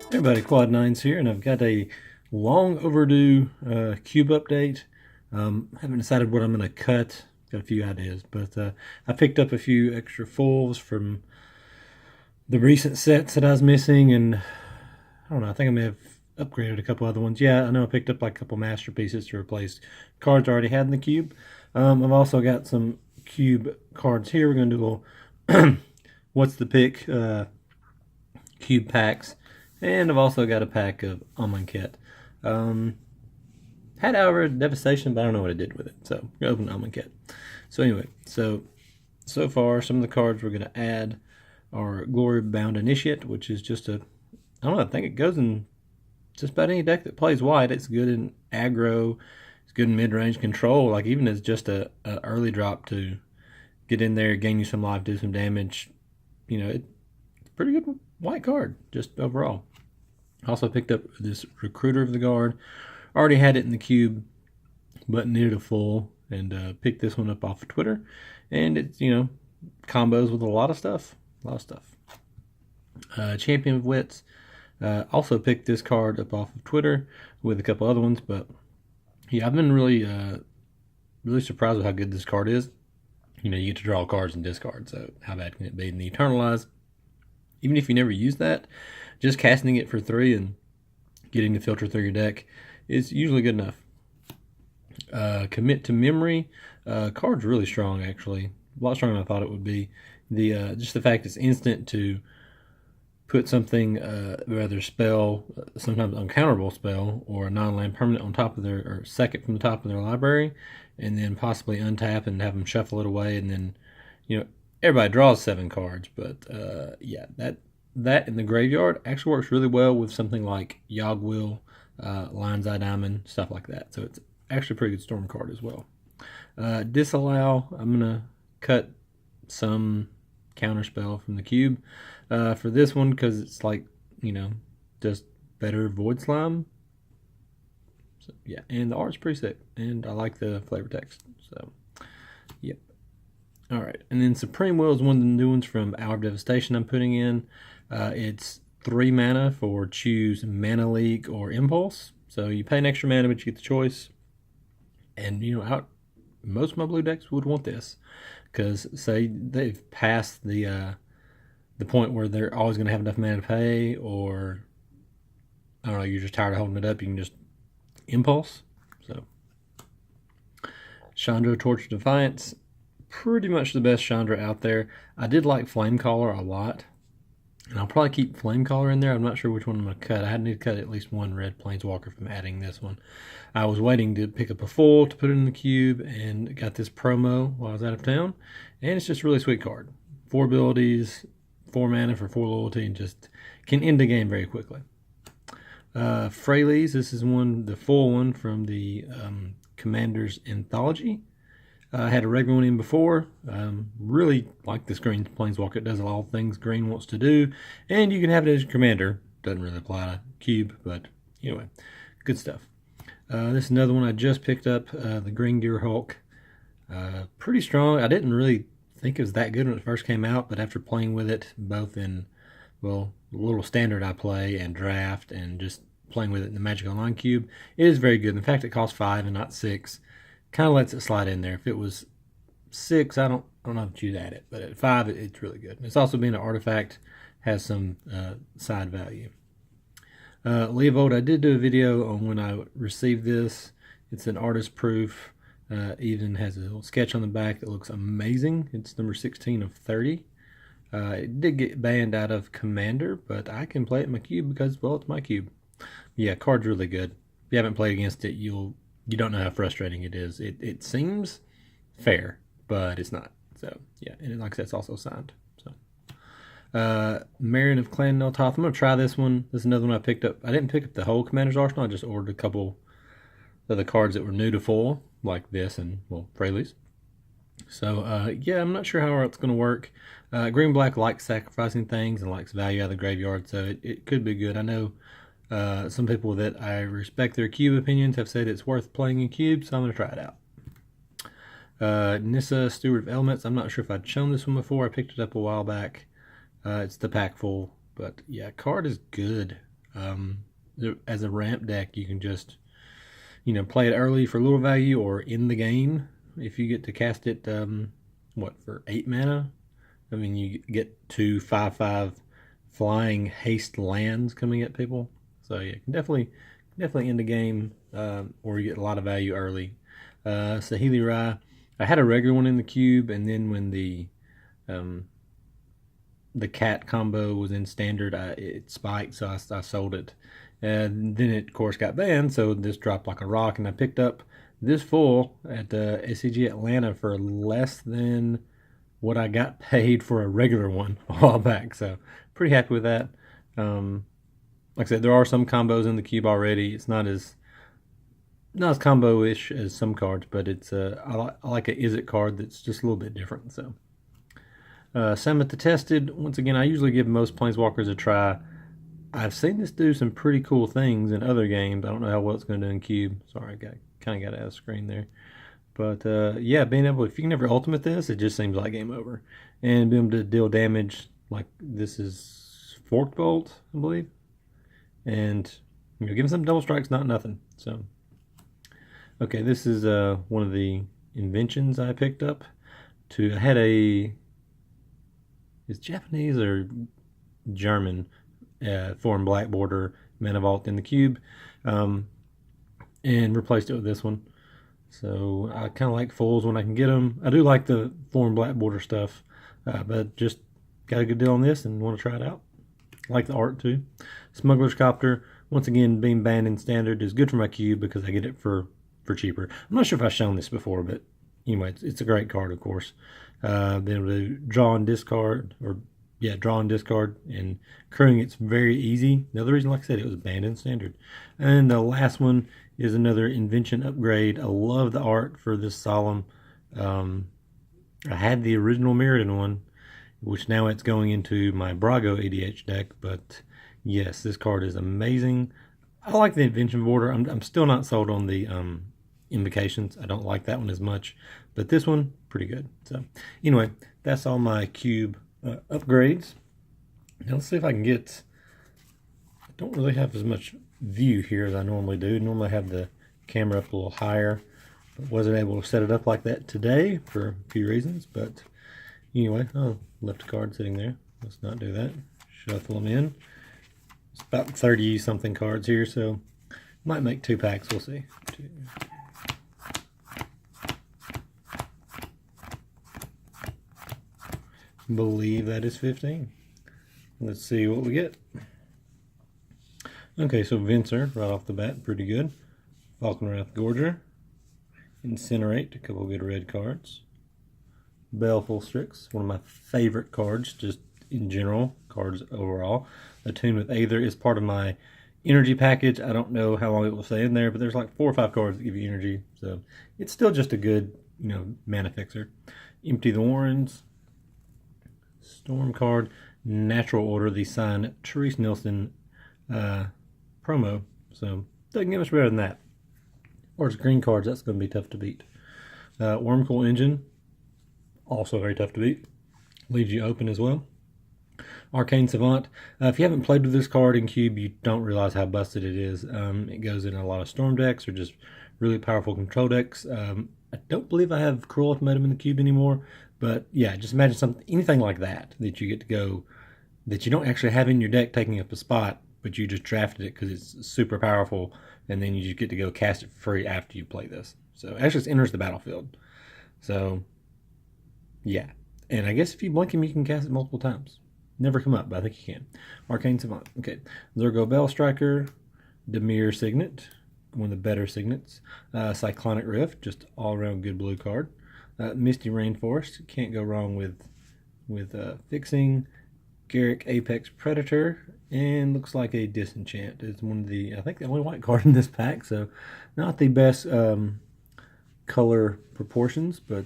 Hey everybody, Quad Nines here, and I've got a long overdue cube update. Haven't decided what I'm going to cut. Got a few ideas, but I picked up a few extra fulls from the recent sets that I was missing, and I don't know. I think I may have upgraded a couple other ones. Yeah, I know I picked up like a couple masterpieces to replace cards I already had in the cube. I've also got some cube cards here. We're going to do a little what's the pick cube packs. And I've also got a pack of Amonkhet. Had Hour of Devastation, but I don't know what I did with it. So, we're going to open Amonkhet. So anyway, so far, some of the cards we're going to add are Glory Bound Initiate, which is just a, I don't know, I think it goes in just about any deck that plays white. It's good in aggro, it's good in mid-range control, like even as just a early drop to get in there, gain you some life, do some damage. You know, it's a pretty good white card, just overall. Also picked up this Recruiter of the Guard. Already had it in the cube, but needed a full, and picked this one up off of Twitter. And it's, you know, combos with a lot of stuff. Champion of Wits. Also picked this card up off of Twitter with a couple other ones, but yeah, I've been really surprised with how good this card is. You know, you get to draw cards and discard, so how bad can it be? And the Eternalize, even if you never use that, just casting it for 3 and getting the filter through your deck is usually good enough. Commit to Memory. Card's really strong, actually. A lot stronger than I thought it would be. Just the fact it's instant to put something, whether spell, sometimes uncounterable spell, or a non-land permanent on top of their, or second from the top of their library, and then possibly untap and have them shuffle it away, and then, you know, everybody draws 7 cards, but yeah, that in the graveyard actually works really well with something like Yogg-Will, Lion's Eye Diamond, stuff like that. So it's actually a pretty good storm card as well. Disallow, I'm going to cut some counterspell from the cube for this one because it's like, you know, just better Void Slime. So, yeah, and the art's pretty sick, and I like the flavor text. So, yep. All right, and then Supreme Will is one of the new ones from Hour of Devastation I'm putting in. It's 3 mana for choose Mana Leak or Impulse. So you pay an extra mana, but you get the choice. And, you know, most of my blue decks would want this. Because, say, they've passed the point where they're always going to have enough mana to pay, or, I don't know, you're just tired of holding it up, you can just Impulse. So, Chandra Torch of Defiance. Pretty much the best Chandra out there. I did like Flamecaller a lot, and I'll probably keep Flamecaller in there. I'm not sure which one I'm going to cut. I need to cut at least one red Planeswalker from adding this one. I was waiting to pick up a full to put it in the cube, and got this promo while I was out of town, and it's just a really sweet card. 4 abilities, 4 mana for 4 loyalty, and just can end the game very quickly. Freyleys, this is the full one from the Commander's Anthology. I had a regular one in before. Really like this green Planeswalker. It does all things green wants to do. And you can have it as your commander. Doesn't really apply to cube, but anyway, good stuff. This is another one I just picked up, the Green Gear Hulk. Pretty strong. I didn't really think it was that good when it first came out, but after playing with it, both in, well, the little standard I play and draft, and just playing with it in the Magic Online cube, it is very good. In fact, it costs 5 and not 6. Kind of lets it slide in there. If it was 6, I don't know if you'd add it, but at 5, it's really good. It's also being an artifact, has some side value. Leovold, I did do a video on when I received this. It's an artist proof. Even has a little sketch on the back that looks amazing. It's number 16 of 30. It did get banned out of Commander, but I can play it in my cube because, well, it's my cube. Yeah, card's really good. If you haven't played against it, you don't know how frustrating it is. It seems fair, but it's not. So, yeah, and like I said, it's also signed. So, Marion of Clan Neltoth. I'm going to try this one. This is another one I picked up. I didn't pick up the whole Commander's Arsenal. I just ordered a couple of the cards that were new to full, like this and, well, Freyleys. So, yeah, I'm not sure how it's going to work. Green-Black likes sacrificing things and likes value out of the graveyard, so it could be good. I know some people that I respect their cube opinions have said it's worth playing in cube, so I'm going to try it out. Nissa, Steward of Elements. I'm not sure if I'd shown this one before. I picked it up a while back. It's the pack full, but yeah, card is good. As a ramp deck, you can just, play it early for little value or in the game if you get to cast it, for 8 mana. I mean, you get 2 5/5 flying haste lands coming at people. So yeah, can definitely end the game, or you get a lot of value early. Sahili Rai, I had a regular one in the cube, and then when the cat combo was in standard, it spiked, so I sold it. And then it, of course, got banned, so this dropped like a rock, and I picked up this full at SCG Atlanta for less than what I got paid for a regular one a while back, so pretty happy with that. Like I said, there are some combos in the cube already. It's not as combo-ish as some cards, but it's I like a Is It card that's just a little bit different. So Summit the Tested. Once again, I usually give most Planeswalkers a try. I've seen this do some pretty cool things in other games. I don't know how well it's going to do in cube. Sorry, I kind of got out of screen there. But yeah, being able, if you can never ultimate this, it just seems like game over. And being able to deal damage, like this is Forked Bolt, I believe. And giving some double strikes, not nothing. So, okay, this is one of the inventions I picked up. I had it's Japanese or German foreign black border mana vault in the cube, and replaced it with this one. So I kind of like fulls when I can get them. I do like the foreign black border stuff, but just got a good deal on this and want to try it out. I like the art too. Smuggler's Copter, once again being banned in standard, is good for my cube because I get it for cheaper. I'm not sure if I've shown this before, but anyway, it's a great card, of course. Being able to draw and discard, and crewing it's very easy. Another reason, like I said, it was banned in standard. And the last one is another invention upgrade. I love the art for this Solemn. I had the original Mirrodin one, which now it's going into my Brago ADH deck, but yes, this card is amazing. I like the invention border. I'm still not sold on the invocations. I don't like that one as much, but this one, pretty good. So anyway, that's all my cube upgrades. Now let's see if I can get, I don't really have as much view here as I normally do. Normally I have the camera up a little higher, but wasn't able to set it up like that today for a few reasons. But anyway, left a card sitting there. Let's not do that. Shuffle them in. It's about 30 something cards here, so might make 2 packs. We'll see. Believe that is 15. Let's see what we get. Okay, so Venser right off the bat, pretty good. Falkenrath Gorger, Incinerate, a couple of good red cards. Baleful Strix, one of my favorite cards, just in general, cards overall. Attune with Aether is part of my energy package. I don't know how long it will stay in there, but there's like 4 or 5 cards that give you energy, so it's still just a good, mana fixer. Empty the Warrens. Storm card, Natural Order, the signed Therese Nielsen promo. So doesn't get much better than that. Or it's green cards, that's going to be tough to beat. Wormcoil Engine, also very tough to beat. Leaves you open as well. Arcane Savant. If you haven't played with this card in cube, you don't realize how busted it is. It goes in a lot of storm decks or just really powerful control decks. I don't believe I have Cruel Ultimatum in the cube anymore, but yeah, just imagine anything like that you get to go, that you don't actually have in your deck taking up a spot, but you just drafted it because it's super powerful, and then you just get to go cast it for free after you play this. So it actually enters the battlefield. So yeah, and I guess if you blink him, you can cast it multiple times. Never come up, but I think you can. Arcane Savant. Okay, Zergo Bell Striker, Demir Signet, one of the better signets. Cyclonic Rift, just all around good blue card. Misty Rainforest, can't go wrong with fixing. Garrick Apex Predator, and looks like a Disenchant. It's one of the, I think, the only white card in this pack, so not the best color proportions, but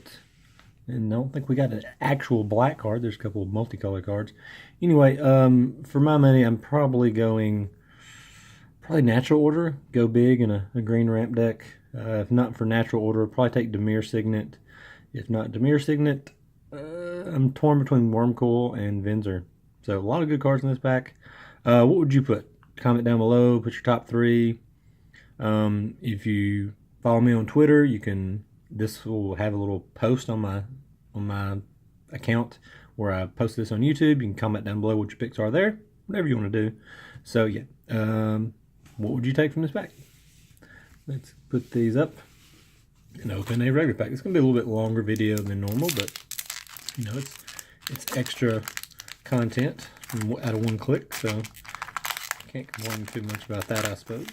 and I don't think we got an actual black card. There's a couple of multicolor cards. Anyway, for my money, I'm probably going Natural Order. Go big in a green ramp deck. If not for Natural Order, I'll probably take Demir Signet. If not Demir Signet, I'm torn between Wormcoil and Venser. So a lot of good cards in this pack. What would you put? comment down below, put your top 3. If you follow me on Twitter, this will have a little post on my account where I post this on YouTube. You can comment down below what your picks are there, whatever you want to do. So yeah, what would you take from this pack? Let's put these up and open a regular pack. It's going to be a little bit longer video than normal, but you know, it's extra content out of one click, so can't complain too much about that, I suppose.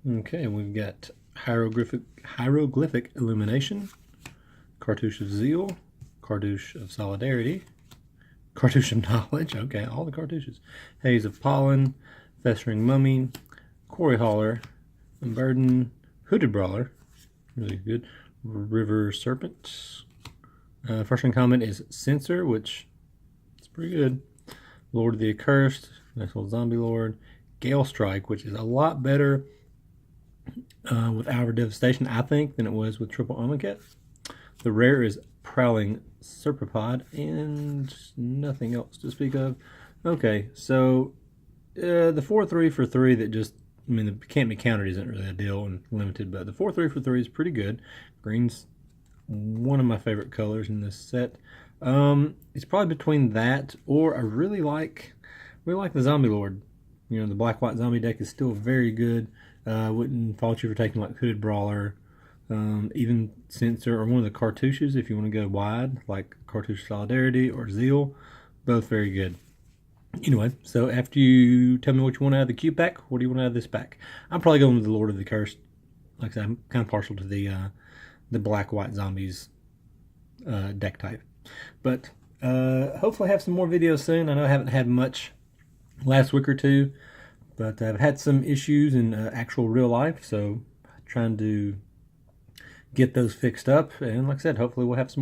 Okay, we've got hieroglyphic illumination, cartouche of zeal, cartouche of solidarity, cartouche of knowledge. Okay, all the cartouches. Haze of pollen, festering mummy, quarry hauler, unburden, hooded brawler, really good. River serpent. First uncommon is Trancer, which is pretty good. Lord of the Accursed, nice old zombie lord. Gale Strike, which is a lot better with Hour of Devastation, I think, than it was with Triple Omnicat. The rare is Prowling Serpapod, and nothing else to speak of. Okay, so the 4-3 for 3 that just, I mean, the can't be countered isn't really a deal and limited, but the 4-3 for 3 is pretty good. Green's one of my favorite colors in this set. It's probably between that or I really like the Zombie Lord. You know, the black-white zombie deck is still very good. Wouldn't fault you for taking like Hooded Brawler, even Trancer, or one of the cartouches if you want to go wide, like Cartouche Solidarity or Zeal. Both very good. Anyway, so after you tell me what you want out of the Q pack, what do you want out of this pack? I'm probably going with the Lord of the Cursed. Like I said, I'm kind of partial to the black-white zombies deck type. But hopefully I have some more videos soon. I know I haven't had much last week or two, but I've had some issues in actual real life, so trying to get those fixed up. And like I said, hopefully we'll have some